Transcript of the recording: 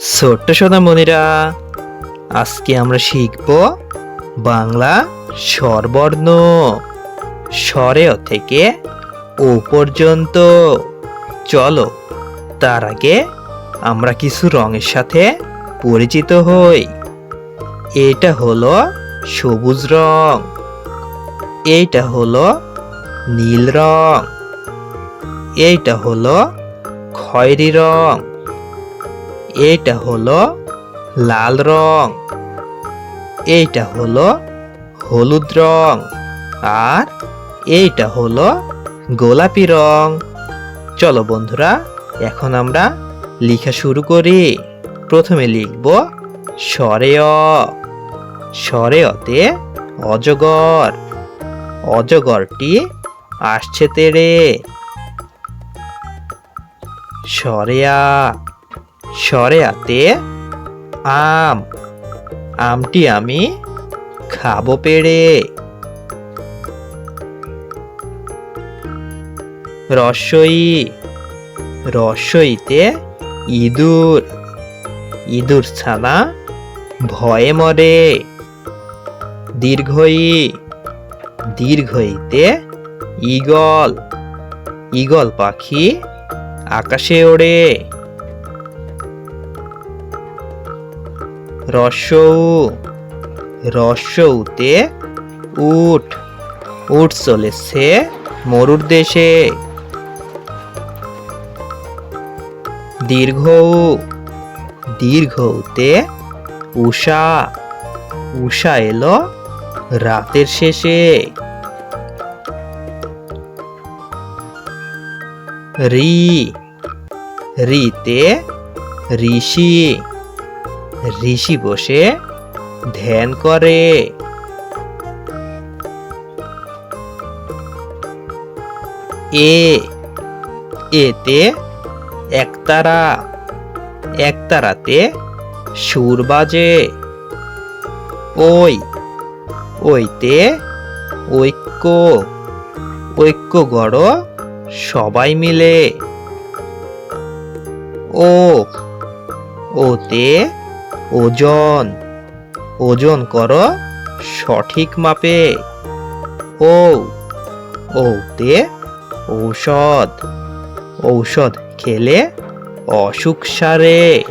ছোট্ট সোনামণিরা, আজকে আমরা শিখব বাংলা স্বরবর্ণ স্বরে অ থেকে ও পর্যন্ত। চলো তার আগে আমরা কিছু রঙের সাথে পরিচিত হই। এটা হলো সবুজ রং, এইটা হলো নীল রং, এইটা হলো খয়েরি রং, এইটা হলো লাল রং, এইটা হলো হলুদ রং, আর এইটা হলো গোলাপি রং। চলো বন্ধুরা, এখন আমরা লেখা শুরু করি। প্রথমে লিখব স্বরে অ। স্বরে অতে অজগর, অজগরটি আসছে তেড়ে। স্বরে আ। স্বরে আতে আম, আমটি আমি খাবো পেড়ে। রস্বই। রস্বইতে ইঁদুর, ইঁদুর ছানা ভয়ে মরে। দীর্ঘই। দীর্ঘইতে ঈগল, ঈগল পাখি আকাশে ওড়ে। রস্যৌ। রস্যৌতে উট, উট চলেছে মরুর দেশে। দীর্ঘৌ। দীর্ঘৌতে উষা, উষা এলো রাতের শেষে। রি। রিতে ঋষি, ঋষি বসে ধ্যান করে। এ। এতে একতারা, একতারাতে সুর বাজে। ওই। ওইতে ঐক্য, ঐক্য গড় সবাই মিলে। ও। ওতে ওজন, ওজন করো সঠিক মাপে। ও। ওতে ঔষধ, ঔষধ খেলে অসুখ সারে।